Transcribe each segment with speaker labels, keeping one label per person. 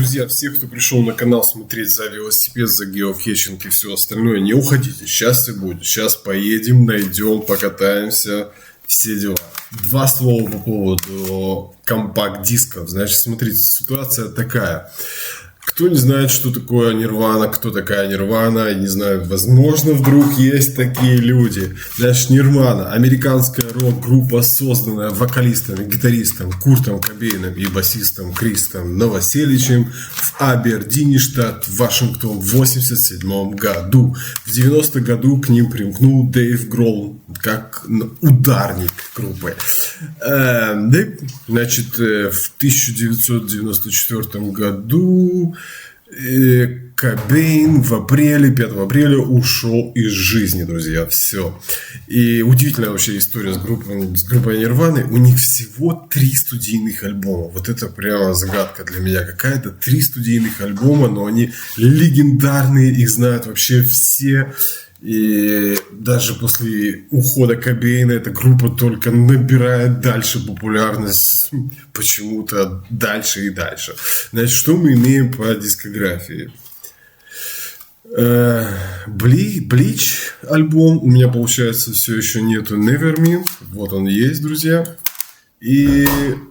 Speaker 1: друзья, всех, кто пришел на канал смотреть за велосипед, за геокэчинг и все остальное, не уходите. Сейчас все будет. Сейчас поедем, найдем, покатаемся, все дела. Два слова по поводу компакт-дисков. Значит, смотрите, ситуация такая. Кто не знает, что такое Нирвана, кто такая Нирвана, не знаю, возможно, вдруг есть такие люди. Значит, Нирвана, американская рок-группа, созданная вокалистом и гитаристом Куртом Кобейном и басистом Кристом Новоселичем в Абердине, штат Вашингтон, в 1987 году. В 90 году к ним примкнул Дэйв Гролл как ударник группы. Значит, в 1994 году Кобейн в апреле, 5 апреля ушел из жизни, друзья, все. И удивительная вообще история с группой Нирваны. У них всего 3 студийных альбома. Вот это прямо загадка для меня какая-то. 3 студийных альбома, но они легендарные, их знают вообще все. И даже после ухода Кобейна эта группа только набирает дальше популярность, почему-то дальше и дальше. Значит, что мы имеем по дискографии? Bleach альбом у меня, получается, все еще нету. Nevermind, вот он есть, друзья. И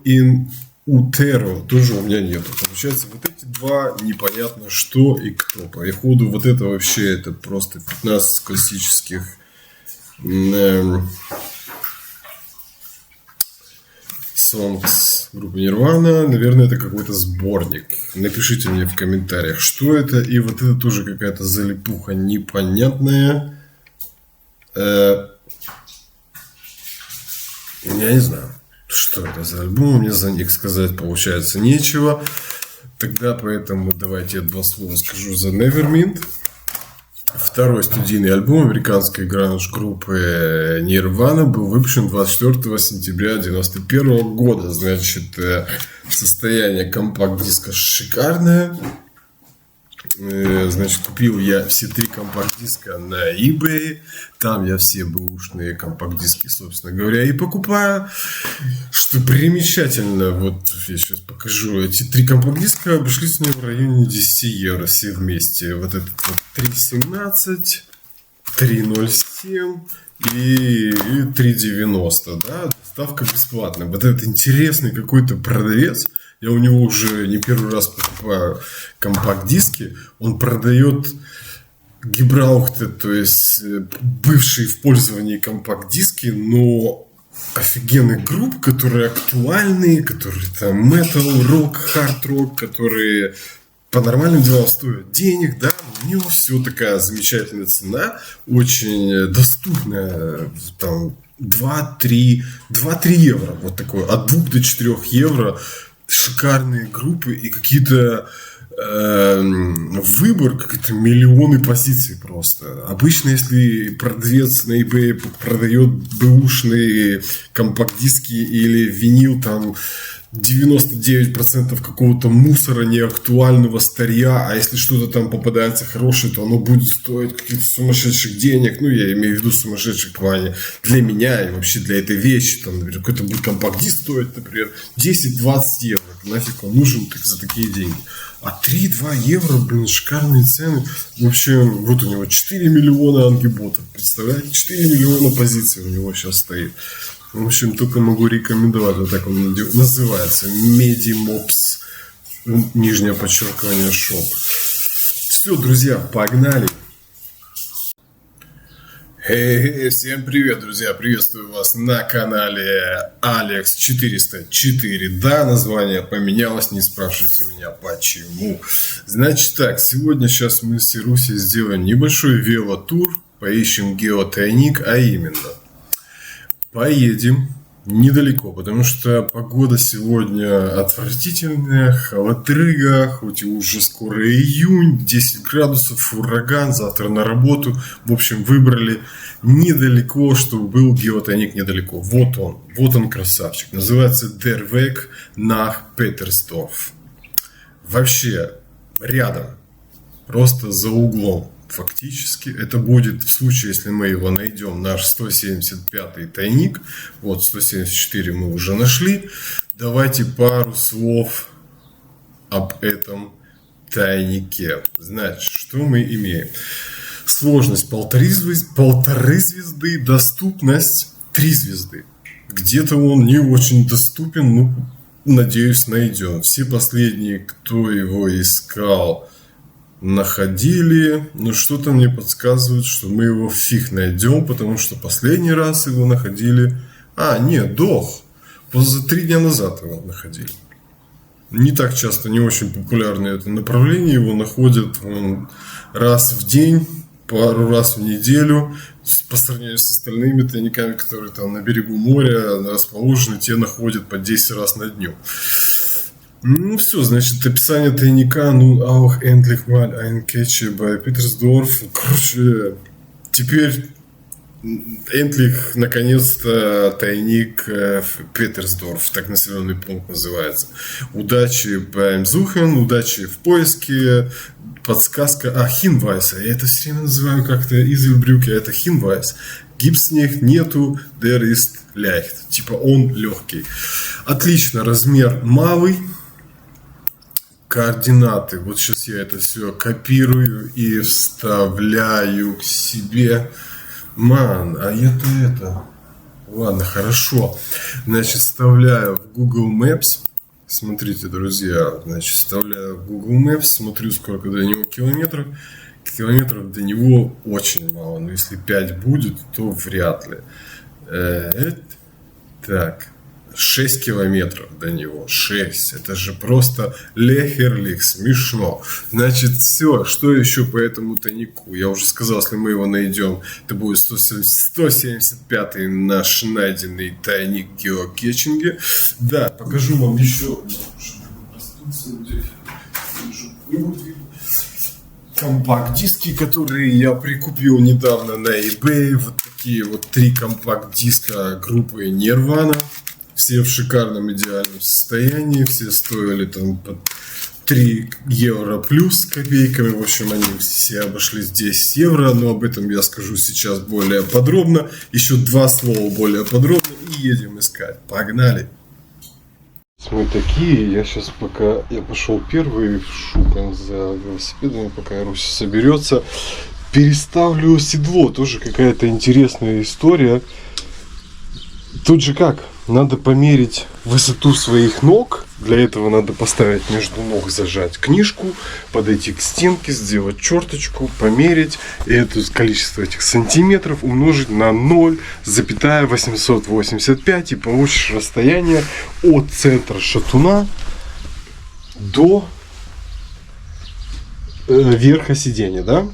Speaker 1: In Utero тоже у меня нету. Получается, вот эти два непонятно что и кто. По ходу вот это вообще, это просто 15 классических songs группы Nirvana. Наверное, это какой-то сборник. Напишите мне в комментариях, что это. И вот это тоже какая-то залипуха непонятная. Я не знаю. Что это за альбом? Мне за них сказать, получается, нечего. Тогда поэтому давайте я 2 слова скажу за Nevermind. Второй студийный альбом американской гранж-группы Nirvana был выпущен 24 сентября 1991 года. Значит, состояние компакт-диска шикарное. Значит, купил я все 3 компакт-диска на eBay. Там я все бэушные компакт-диски, собственно говоря, и покупаю. Что примечательно, вот я сейчас покажу. Эти 3 компакт-диска обошлись мне в районе 10 евро все вместе. Вот этот вот 3.17, 3.07 и 3.90, да, доставка бесплатная. Вот этот интересный какой-то продавец. Я у него уже не первый раз покупаю компакт-диски. Он продает гибраухты, то есть бывшие в пользовании компакт-диски, но офигенных групп, которые актуальные, которые там метал, рок, хард-рок, которые по нормальным делам стоят денег, да, у него все такая замечательная цена, очень доступная, там 2-3 евро, вот такое, от 2 до 4 евро. Шикарные группы и какие-то выбор, какие-то миллионы позиций просто. Обычно, если продавец на eBay продает бэушные компакт-диски или винил, там 99% какого-то мусора, неактуального старья, а если что-то там попадается хорошее, то оно будет стоить каких-то сумасшедших денег. Ну, я имею в виду сумасшедших в плане для меня и вообще для этой вещи. Там, например, какой-то будет компакт-диск стоит, например, 10-20 евро. Нафиг он нужен за такие деньги. А 3-2 евро, блин, шикарные цены. В общем, вот у него 4 миллиона ангиботов. Представляете? 4 миллиона позиций у него сейчас стоит. В общем, только могу рекомендовать. Вот так он называется. Medimops. Нижнее подчеркивание shop. Все, друзья, погнали. Всем привет, друзья. Приветствую вас на канале Alex 404. Да, название поменялось. Не спрашивайте меня, почему. Значит так, сегодня сейчас мы с Ирусей сделаем небольшой велотур. Поищем геотайник, а именно поедем недалеко, потому что погода сегодня отвратительная, холодрыга, хоть и уже скоро июнь, 10 градусов, ураган, завтра на работу. В общем, выбрали недалеко, чтобы был геотайник недалеко. Вот он красавчик. Называется Der Weg nach Petersdorf. Вообще, рядом, просто за углом. Фактически это будет в случае, если мы его найдем, наш 175-й тайник. Вот 174 мы уже нашли. Давайте пару слов об этом тайнике. Значит, что мы имеем? Сложность полторы звезды, доступность 3 звезды. Где-то он не очень доступен, но, надеюсь, найдем. Все последние, кто его искал, находили, но что-то мне подсказывает, что мы его фиг найдем, потому что последний раз его находили... нет, дох. За 3 дня назад его находили. Не так часто, не очень популярное это направление. Его находят раз в день, пару раз в неделю. По сравнению с остальными тайниками, которые там на берегу моря расположены, те находят по 10 раз на дню. Ну все, значит, описание тайника. Auch endlich mal ein Catch bei Petersdorf. Короче, теперь Эндлих, наконец-то, тайник в Петерсдорф, так населенный пункт называется. Удачи beim Suchen, удачи в поиске, подсказка, Hinweis, я это все время называю как-то Изельбрюке, это Hinweis. Gibt's nicht, нету, der ist leicht, типа он легкий. Отлично, размер малый. Координаты, вот сейчас я это все копирую и вставляю к себе. Это... Ладно, хорошо. Значит, вставляю в Google Maps. Смотрите, друзья. Значит, вставляю в Google Maps. Смотрю, сколько до него километров. Километров до него очень мало. Но если 5 будет, то вряд ли. Так. 6 километров до него. 6. Это же просто лехерлих. Смешно. Значит, все. Что еще по этому тайнику? Я уже сказал, если мы его найдем, это будет 175-й наш найденный тайник геокетчинга. Да, покажу вам еще. Компакт-диски, которые я прикупил недавно на eBay. Вот такие вот 3 компакт-диска группы Nirvana. Все в шикарном идеальном состоянии, все стоили там по 3 евро плюс с копейками, в общем, они все обошлись 10 евро, но об этом я скажу сейчас более подробно, еще 2 слова более подробно и едем искать, погнали! Мы такие, я сейчас пока, я пошел первый, шукан за велосипедами, пока Руся соберется, переставлю седло, тоже какая-то интересная история. Тут же как? Надо померить высоту своих ног. Для этого надо поставить между ног, зажать книжку, подойти к стенке, сделать черточку, померить. И это количество этих сантиметров умножить на 0,885 и получишь расстояние от центра шатуна до верха сиденья, да?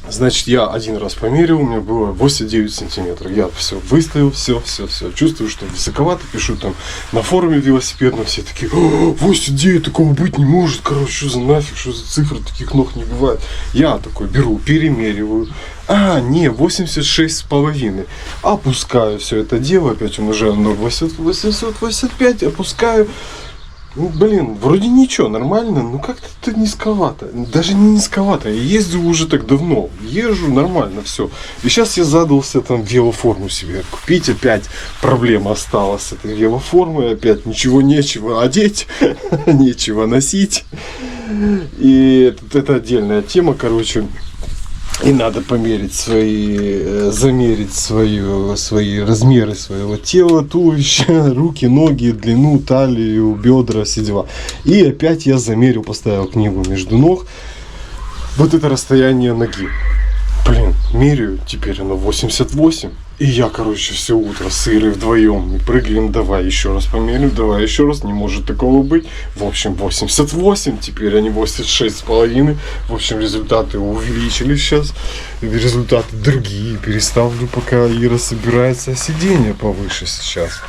Speaker 1: Значит, я один раз померил, у меня было 89 сантиметров. Я все выставил, все. Чувствую, что высоковато, пишу там на форуме велосипедном, все такие: 89, такого быть не может, короче, что за нафиг, что за цифры, таких ног не бывает. Я такой беру, перемериваю. 86,5. Опускаю все это дело, опять умножаю на 885, опускаю. Вроде ничего, нормально, но как-то это низковато. Даже не низковато, я ездил уже так давно. Езжу нормально, все. И сейчас я задался там велоформу себе купить. Опять проблема осталась с этой велоформой. Опять нечего одеть, нечего носить. И это отдельная тема, короче. И надо померить замерить свои размеры своего тела, туловища, руки, ноги, длину, талию, бедра, все дела. И опять я замерил, поставил книгу между ног. Вот это расстояние ноги. Меряю, теперь оно 88. И я, короче, все утро с Ирой вдвоем мы прыгаем, давай еще раз померим, давай еще раз, не может такого быть. В общем, 88, теперь они 86,5. В общем, результаты увеличились сейчас, результаты другие. Переставлю, пока Ира собирается, сиденье повыше сейчас.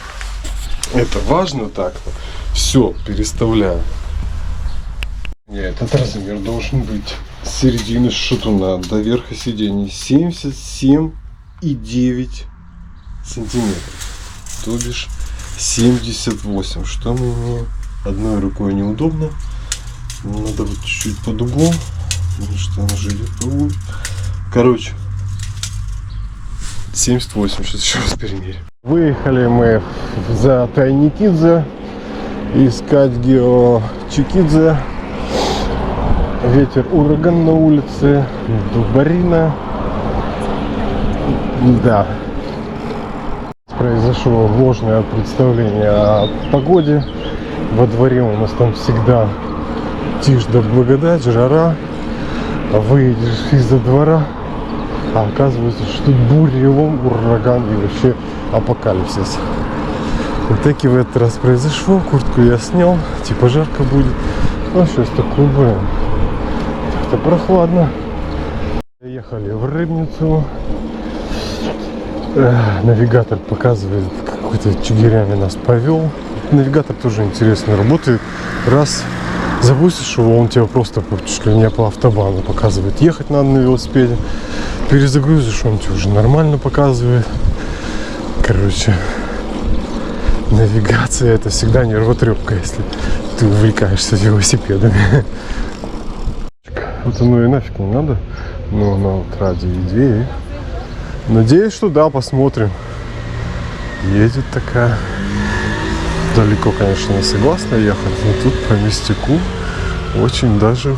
Speaker 1: Это важно так-то. Все, переставляю. Этот размер должен быть с середины шатуна до верха сиденья 77,9 сантиметров, то бишь 78. Что мы имеем? Одной рукой неудобно, надо вот чуть-чуть под углом, потому что она же идет по углу. Короче, 78. Сейчас еще раз перемерим. Выехали мы за Тайникидзе искать Геочикидзе. Ветер, ураган на улице, дубарина. Да. Произошло ложное представление о погоде. Во дворе у нас там всегда тишь да благодать, жара. А выйдешь из-за двора, а оказывается, что тут бурелом, ураган и вообще апокалипсис. Вот так и в этот раз произошло. Куртку я снял, типа жарко будет. Ну сейчас такое, блин, как-то прохладно. Ехали в Рыбницу. Навигатор показывает, какой-то чигирями нас повел. Навигатор тоже интересно работает. Раз запустишь его, он тебя просто чуть ли не по автобану показывает. Ехать надо на велосипеде. Перезагрузишь, он тебе уже нормально показывает. Короче, навигация — это всегда нервотрепка, если ты увлекаешься велосипедами. Вот оно и нафиг не надо. Но она вот ради идеи. Надеюсь, что да, посмотрим. Едет такая. Далеко, конечно, не согласна ехать, но тут по местяку очень даже...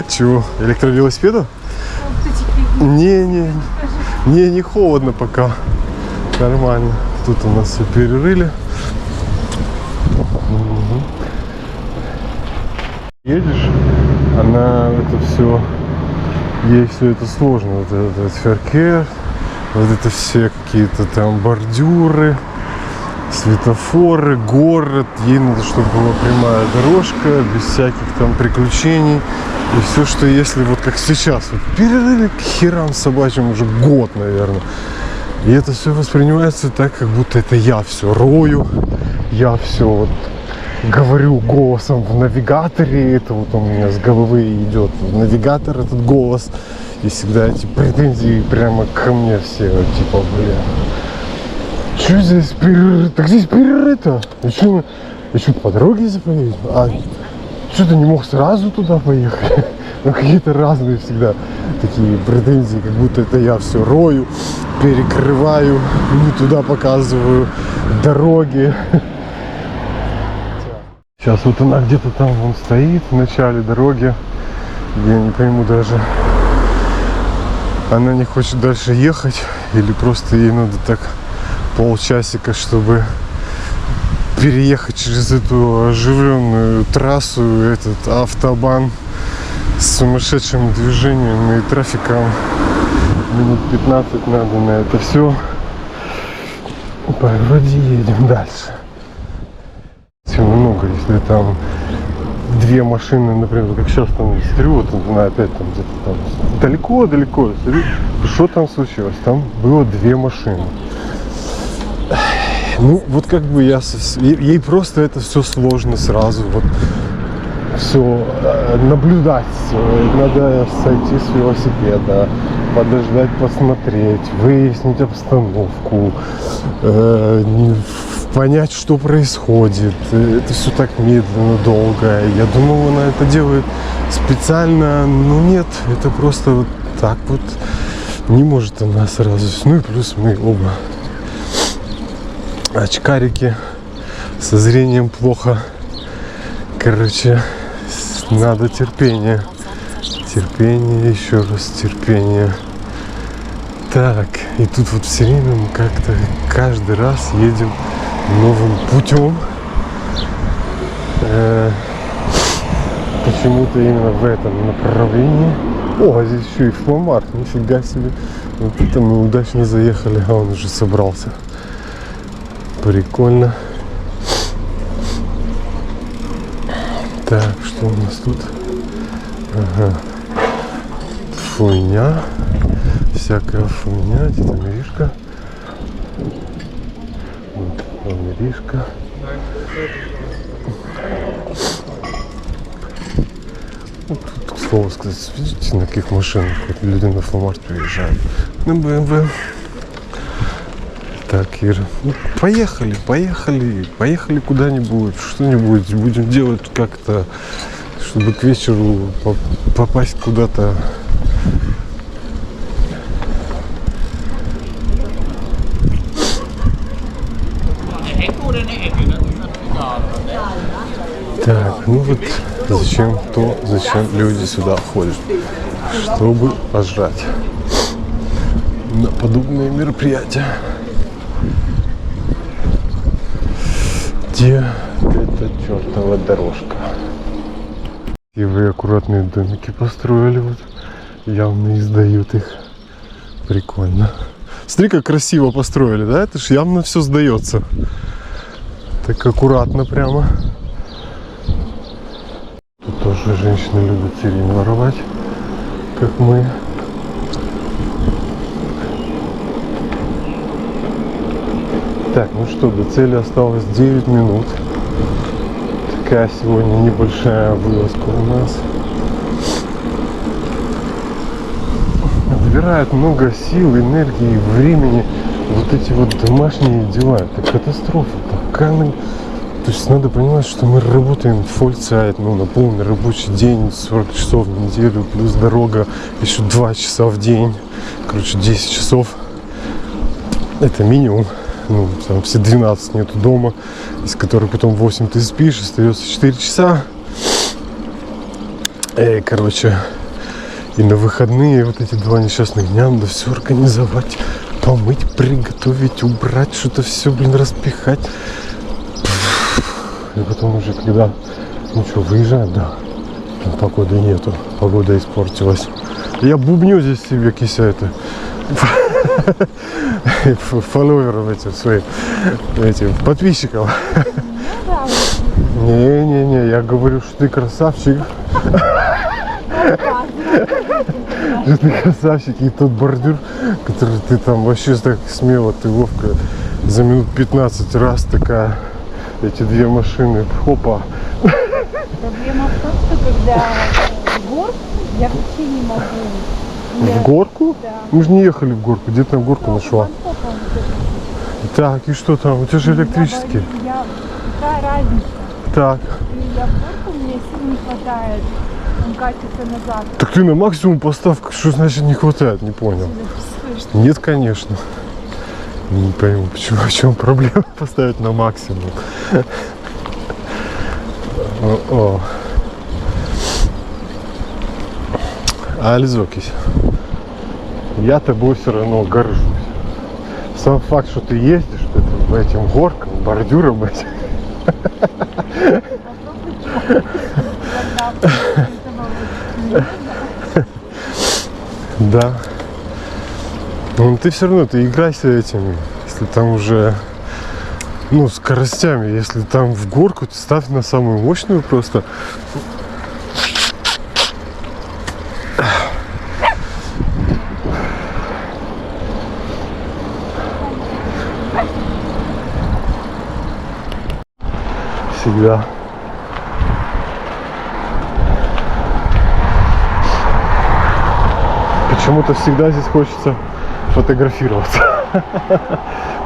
Speaker 1: Чего? Электровелосипеда? Не холодно пока. Нормально. Тут у нас все перерыли. Едешь, она это все... Ей все это сложно. Вот этот феркер, вот это все какие-то там бордюры, светофоры, город. Ей надо, чтобы была прямая дорожка, без всяких там приключений. И все, что если вот как сейчас, вот перерыли к херам собачьим уже год, наверное. И это все воспринимается так, как будто это я все рою, я все вот говорю голосом в навигаторе. Это вот у меня с головы идет в навигатор этот голос. И всегда эти претензии прямо ко мне все, типа, блин. Что здесь перерыто? Так здесь перерыто. Еще по дороге заповедь. А что ты не мог сразу туда поехать? Ну какие-то разные всегда такие претензии, как будто это я все рою, перекрываю, не туда показываю дороги. Сейчас вот она где-то там вон стоит в начале дороги. Я не пойму даже, она не хочет дальше ехать или просто ей надо так полчасика, чтобы переехать через эту оживленную трассу, этот автобан с сумасшедшим движением и трафиком. Минут 15 надо на это все. Вроде едем дальше. Много, если там две машины, например, как сейчас там смотрю, вот она опять там где-то там далеко, смотрю, что там случилось? Там было две машины. Ну, вот как бы ей просто это все сложно сразу, вот все наблюдать, надо сойти с велосипеда, подождать, посмотреть, выяснить обстановку, понять, что происходит. Это все так медленно, долго. Я думал, она это делает специально, но нет, это просто вот так вот. Не может она сразу. Ну и плюс мы оба очкарики, со зрением плохо. Короче, надо терпение. Терпение, еще раз терпение. Так, и тут вот все время мы как-то каждый раз едем новым путем. Почему-то именно в этом направлении. О, а здесь еще и фломар, нифига себе. Вот это мы удачно заехали, а он уже собрался. Прикольно. Так, что у нас тут? Ага. Фуйня. Всякая фуйня. Где-то Миришка. Миришка. Вот тут, к слову сказать, видите, на каких машинах вот люди на фломарт приезжают? На BMW. Так, Ира, ну, поехали куда-нибудь, что-нибудь будем делать как-то, чтобы к вечеру попасть куда-то. Так, ну вот Зачем люди сюда ходят? Чтобы пожрать на подобные мероприятия. Где эта чертова дорожка? И вы аккуратные домики построили, вот явно издают их. Прикольно. Смотри, как красиво построили, да? Это ж явно все сдается. Так аккуратно прямо. Тут тоже женщины любят сирень воровать, как мы. Так, ну что, до цели осталось 9 минут. Такая сегодня небольшая вылазка у нас. Забирает много сил, энергии, времени. Вот эти вот домашние дела. Это катастрофа. То есть надо понимать, что мы работаем фулл-тайм, на полный рабочий день, 40 часов в неделю, плюс дорога, еще 2 часа в день. Короче, 10 часов. Это минимум. Там все 12 нету дома, из которых потом 8 ты спишь, остается 4 часа. Короче, и на выходные вот эти 2 несчастных дня надо все организовать, помыть, приготовить, убрать, что-то все, распихать. И потом уже когда, выезжать, да, там погоды нету, погода испортилась. Я бубню здесь себе, кися, это, фолловеров этих подписчиков. Не, я говорю, что ты красавчик. Что ты красавчик, и тот бордюр, который ты там вообще так смело, ты ловко за минут 15 раз такая, эти 2 машины, хопа.
Speaker 2: Проблема в том, что когда в горку, я вообще не могу.
Speaker 1: В горку?
Speaker 2: Да.
Speaker 1: Мы же не ехали в горку, где ты на горку нашла? Так, и что там? У тебя же электрический.
Speaker 2: Какая разница?
Speaker 1: Так.
Speaker 2: И я в горку, мне сил не хватает. Он катится назад.
Speaker 1: Так ты на максимум поставь, что значит не хватает, не понял. Нет, конечно. Не пойму, почему, в чем проблема поставить на максимум. Альзокись. Я тобой все равно горжусь. Сам факт, что ты ездишь по этим горкам, бордюрам этим. Да. Но ты все равно, ты играйся этими, если там уже, скоростями, если там в горку, ты ставь на самую мощную просто. Всегда. Почему-то всегда здесь хочется фотографироваться.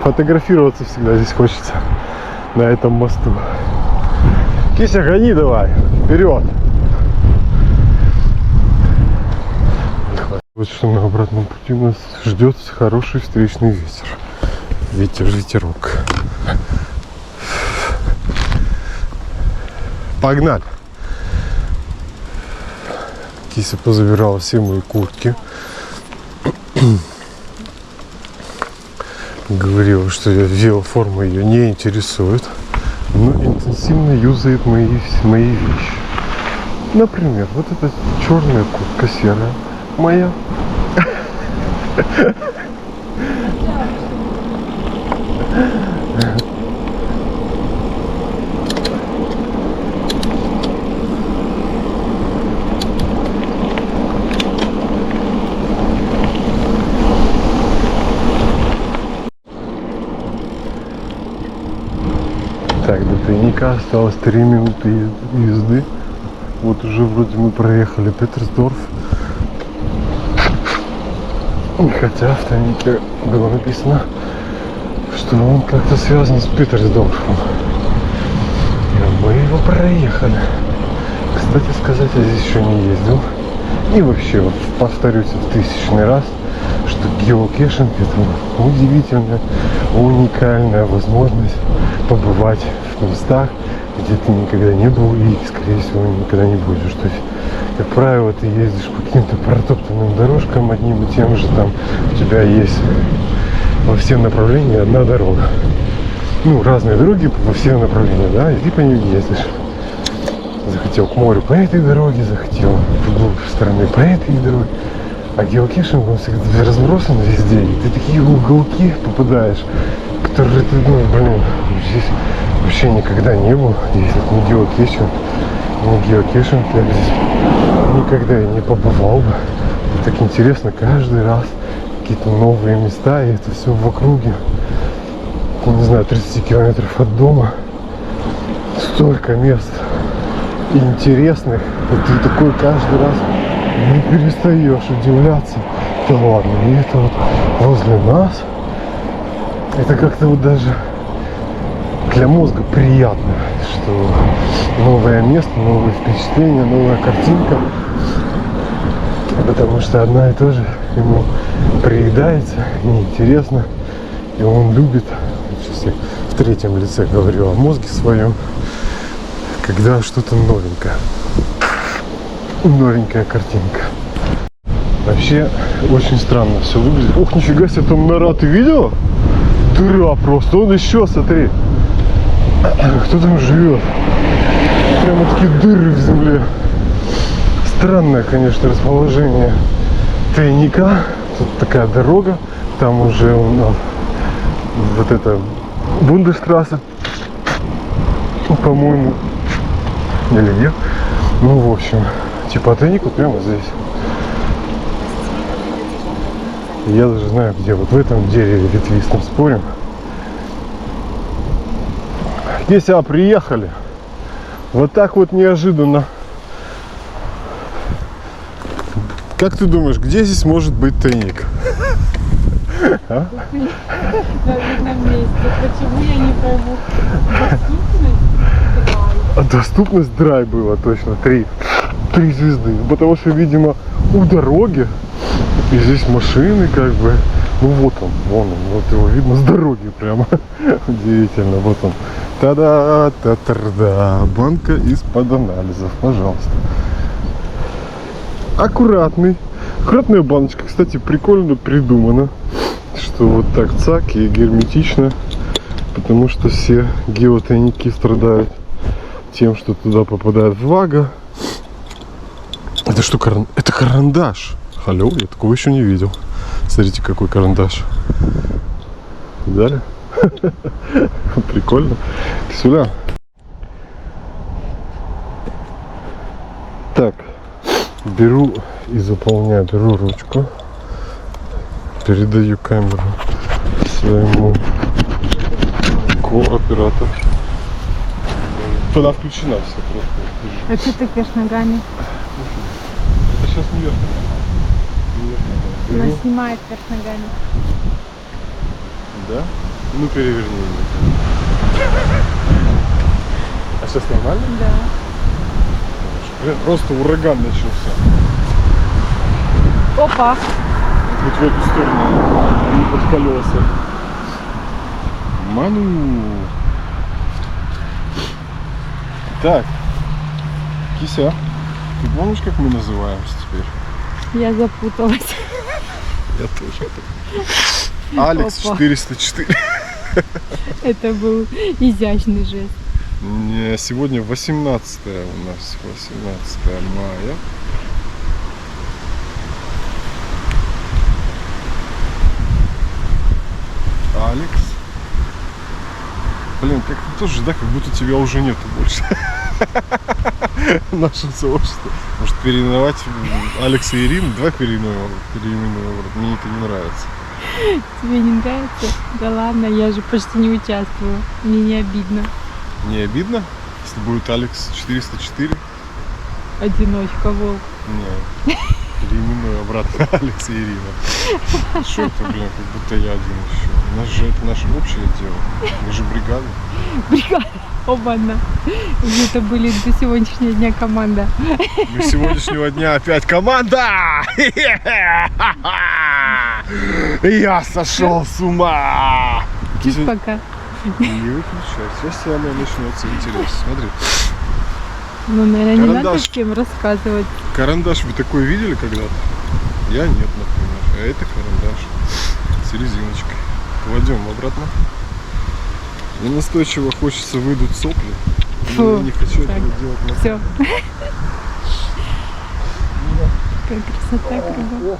Speaker 1: Фотографироваться всегда здесь хочется на этом мосту. Кися, гони давай, вперед! Вот что на обратном пути нас ждет хороший встречный ветер. Ветерок. Погнали! Кися позабирала все мои куртки. Говорила, что велоформа ее не интересует, но интенсивно юзает мои вещи. Например, вот эта черная куртка серая моя. Так, до тайника осталось 3 минуты езды. Вот уже вроде мы проехали Петерсдорф. Хотя в тайнике было написано, что он как-то связан с Петерсдорфом. И мы его проехали. Кстати сказать, я здесь еще не ездил. И вообще, вот повторюсь в 1000-й раз, что геокэшинг — это удивительная, уникальная возможность побывать в местах,
Speaker 3: где ты никогда не был и, скорее всего, никогда не будешь. То есть, как правило, ты ездишь по каким-то протоптанным дорожкам одним и тем же, там у тебя есть во все направления одна дорога. Ну, разные дороги во все направления, да, и ты по ним ездишь. Захотел к морю по этой дороге, захотел в другой стороны по этой дороге. А геокэшинг, он всегда разбросан везде, и ты такие уголки попадаешь, которые ты, ну, блин, здесь вообще никогда не был. Здесь это не геокэшинг, я здесь никогда и не побывал бы. И так интересно каждый раз какие-то новые места, и это все в округе, я не знаю, 30 километров от дома. Столько мест интересных, и ты такой каждый раз не перестаешь удивляться. Да ладно, и это вот возле нас. Это как-то вот даже для мозга приятно, что новое место, новые впечатления, новая картинка. Потому что одна и то же ему приедается, неинтересно, и он любит, сейчас я в третьем лице говорю о мозге своем, когда что-то новенькое. Новенькая картинка. Вообще очень странно все выглядит. Ух, нифига себе, там нора, ты видела? Дыра просто. Он еще, смотри. Кто там живет? Прямо такие дыры в земле. Странное, конечно, расположение тайника. Тут такая дорога. Там уже у нас вот это Бундестрассе, по-моему, или нет. Ну, в общем, типа тайник вот прямо здесь. Я даже знаю, где. Вот в этом дереве ветвистом спорим. Где сюда приехали? Вот так вот неожиданно. Как ты думаешь, где здесь может быть тайник?
Speaker 2: На видном месте. Почему я не пойму?
Speaker 3: Доступность драй было точно. 3 звезды. Потому что, видимо, у дороги. И здесь машины как бы. Ну вот он, вон он. Вот его видно с дороги прямо. Удивительно. Вот он. Та-да, та-та-да. Банка из-под анализов. Пожалуйста. Аккуратный. Аккуратная баночка. Кстати, прикольно придумано. Что вот так цак и герметично. Потому что все геотайники страдают тем, что туда попадает влага. Это что, это карандаш? Алло, я такого еще не видел. Смотрите, какой карандаш. Видали? Прикольно. Кисуля. Так, беру и заполняю, беру ручку. Передаю камеру своему кооператору. Она включена все просто.
Speaker 2: А что ты пьешь ногами?
Speaker 3: Это сейчас не верно.
Speaker 2: Она снимает вверх ногами.
Speaker 3: Да? Ну переверни ее. А сейчас нормально?
Speaker 2: Да.
Speaker 3: Блин, просто ураган начался.
Speaker 2: Опа!
Speaker 3: Вот в эту сторону, а не под колеса. Ману. Так, Кися, ты помнишь, как мы называемся теперь?
Speaker 2: Я запуталась.
Speaker 3: Я тоже. Алекс
Speaker 2: Опа.
Speaker 3: 404.
Speaker 2: Это был изящный жест.
Speaker 3: Сегодня 18 у нас, 18 мая. Алекс. Блин, как тоже, да, как будто тебя уже нету больше. Наше сообщество. Может переименовать Алекса и Ирину? Давай переименуем. Мне это не нравится.
Speaker 2: Тебе не нравится? Да ладно, я же почти не участвую. Мне не обидно.
Speaker 3: Не обидно, если будет Алекс 404?
Speaker 2: Одиночка, волк.
Speaker 3: Не. Переименую обратно Алекс и Ирина. Что это, блин, как будто я один еще. У нас же это наше общее дело. Мы же бригада.
Speaker 2: Бригада. Оба-на. Это были до сегодняшнего дня команда.
Speaker 3: До сегодняшнего дня опять команда! Я сошел с ума!
Speaker 2: Чуть пока.
Speaker 3: Не выключай. Сейчас самое начнется интерес. Смотри.
Speaker 2: Ну, наверное, не надо
Speaker 3: Карандаш.
Speaker 2: всем рассказывать.
Speaker 3: Карандаш вы такой видели когда-то? Я нет, например. А это карандаш с резиночкой. Кладем обратно. Мне настойчиво хочется выдуть сопли.
Speaker 2: Фу,
Speaker 3: Но я не хочу
Speaker 2: так.
Speaker 3: этого делать.
Speaker 2: Все. Какая красота кругом.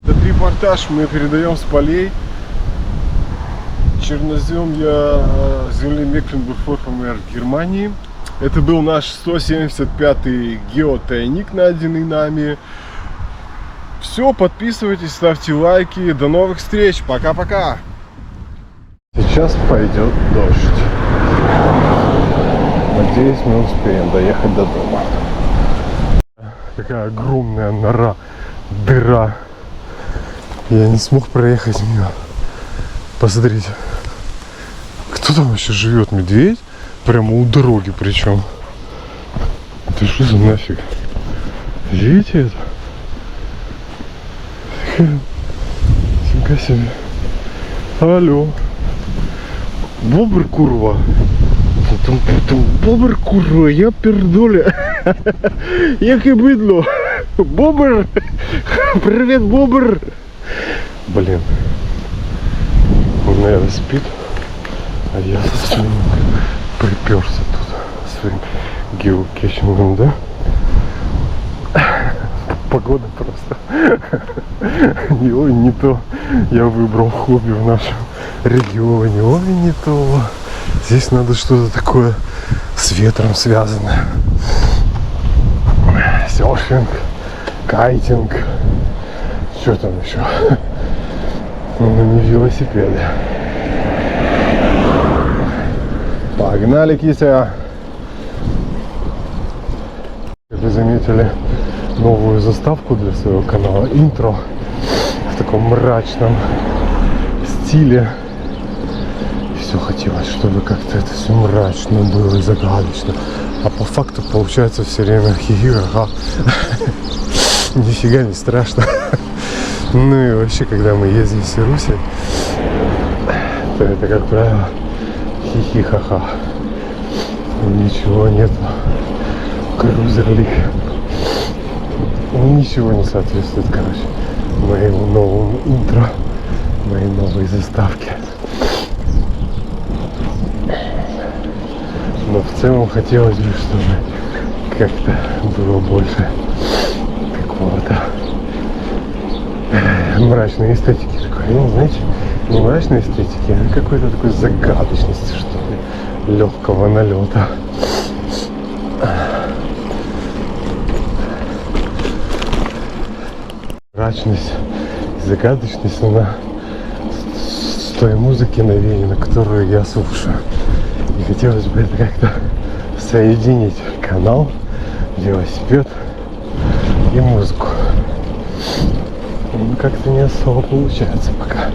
Speaker 3: Этот репортаж мы передаем с полей. Черноземья земли Мекленбург-Форпоммер Германии. Это был наш 175-й геотайник, найденный нами. Все, подписывайтесь, ставьте лайки. До новых встреч. Пока-пока. Сейчас пойдет дождь. Надеюсь, мы успеем доехать до дома. Какая огромная нора, дыра. Я не смог проехать мимо. Посмотрите. Кто там вообще живет? Медведь? Прямо у дороги причем. Это что за нафиг? Видите это? Фига себе. Алло. Бобр, курва. Бобр, курва, я пердоля. Як і бидло. Бобр. Привет, бобр. Блин. Он, наверное, спит. А я со своим приперся тут. Своим геокэчингом, да? Погода просто. Ой, не то. Я выбрал хобби в нашем регионе. Ой, не то. Здесь надо что-то такое с ветром связанное. Серфинг, кайтинг. Что там еще? Ну, не велосипеды. Погнали, Китя! Вы заметили новую заставку для своего канала, интро в таком мрачном стиле. Все хотелось, чтобы как-то это все мрачно было и загадочно. А по факту получается все время хихи-ха-ха. Нифига не страшно. Ну и вообще, когда мы ездим с Русей, то это, как правило, хихи-ха-ха. Ничего нету. Крузерлик. Ничего не соответствует, короче, моему новому интро, моей новой заставке. Но в целом хотелось бы, чтобы как-то было больше какого-то мрачной эстетики такой. Ну, знаете, не мрачной эстетики, а какой-то такой загадочности, что ли, легкого налета. Мрачность и загадочность, она с той музыки навеяна, которую я слушаю. И хотелось бы это как-то соединить: канал, велосипед и музыку. Но как-то не особо получается пока.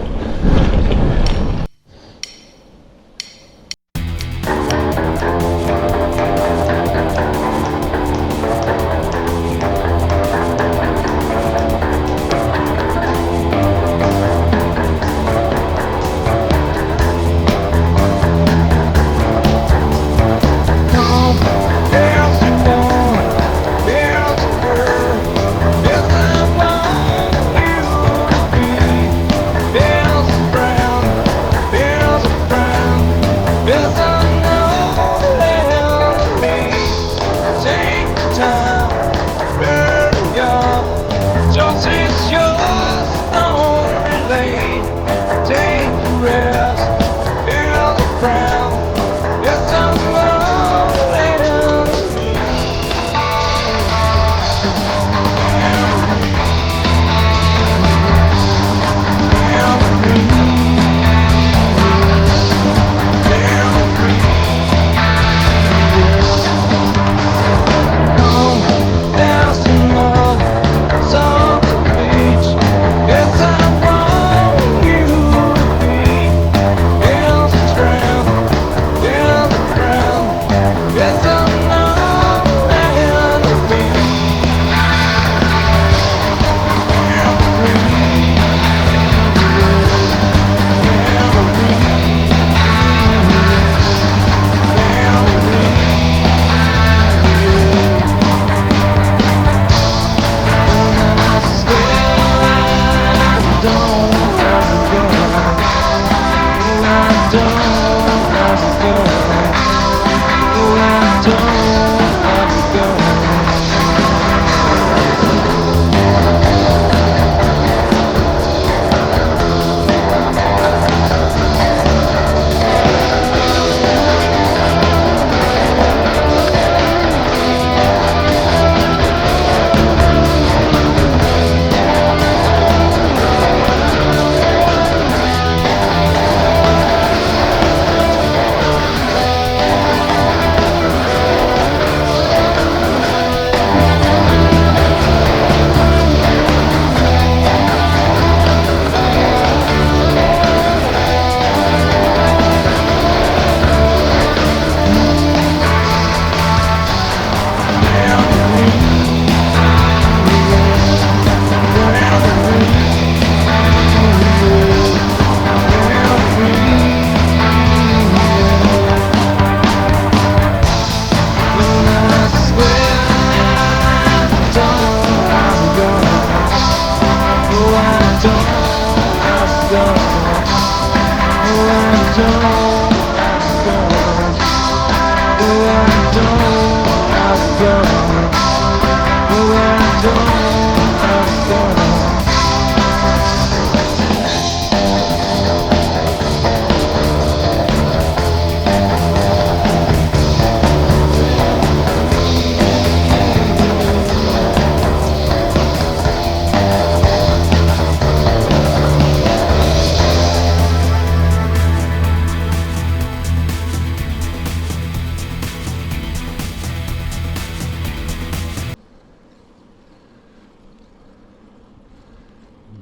Speaker 4: Brown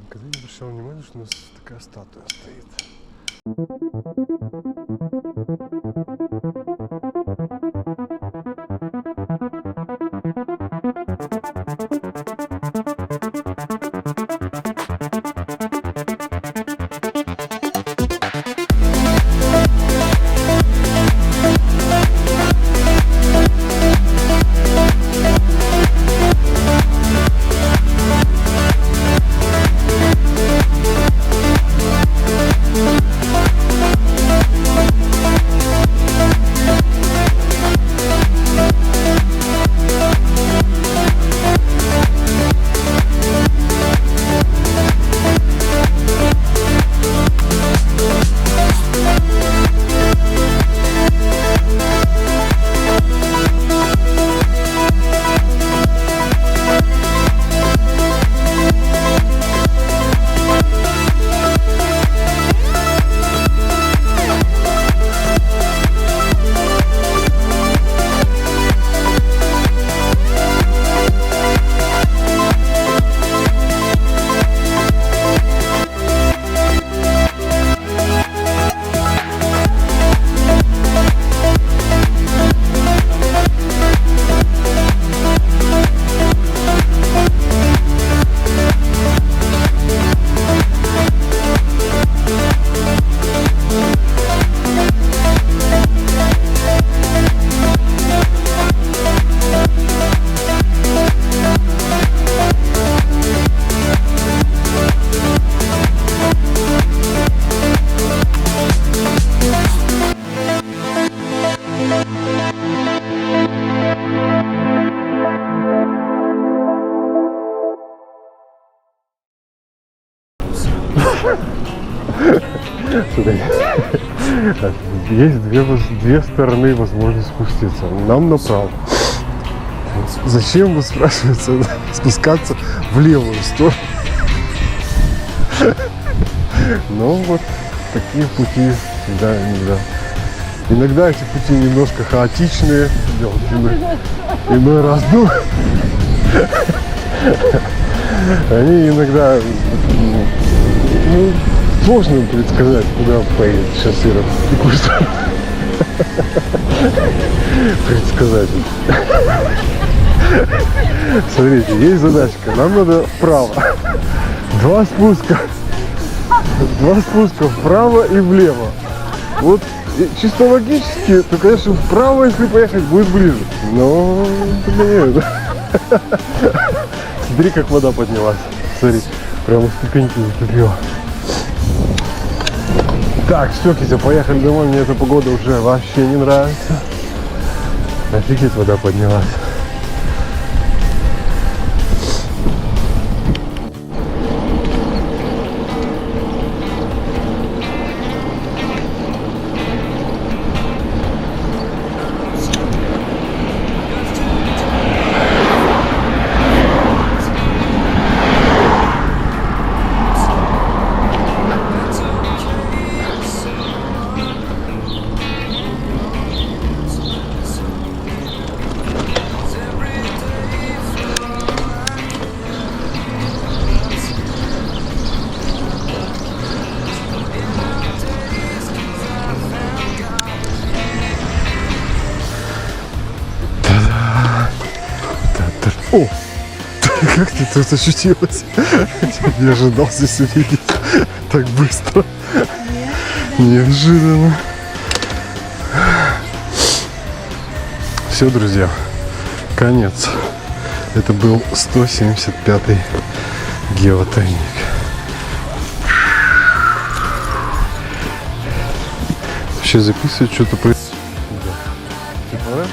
Speaker 3: Никогда не обращал внимания, что у нас такая статуя стоит. Есть две стороны возможности спуститься. Нам направо. Зачем, вы спрашиваете, спускаться в левую сторону? Но вот такие пути всегда иногда. Иногда эти пути немножко хаотичные. Иной раз, ну, они иногда, ну, сложно предсказать, куда поедет шоссеров и курсор. Предсказать. Смотрите, есть задачка. Нам надо вправо. Два спуска вправо и влево. Вот чисто логически, то, конечно, вправо, если поехать, будет ближе. Но, блин. Смотри, как вода поднялась. Смотри, прямо ступеньки заступила. Так, все, Китя, поехали домой. Мне эта погода уже вообще не нравится. Офигеть, вода поднялась. О! Как ты тут ощутилась? Я не ожидал здесь увидеть так быстро. Неожиданно. Все, друзья, конец. Это был 175-й геотайник. вообще записывать что-то происходит. Ты пора?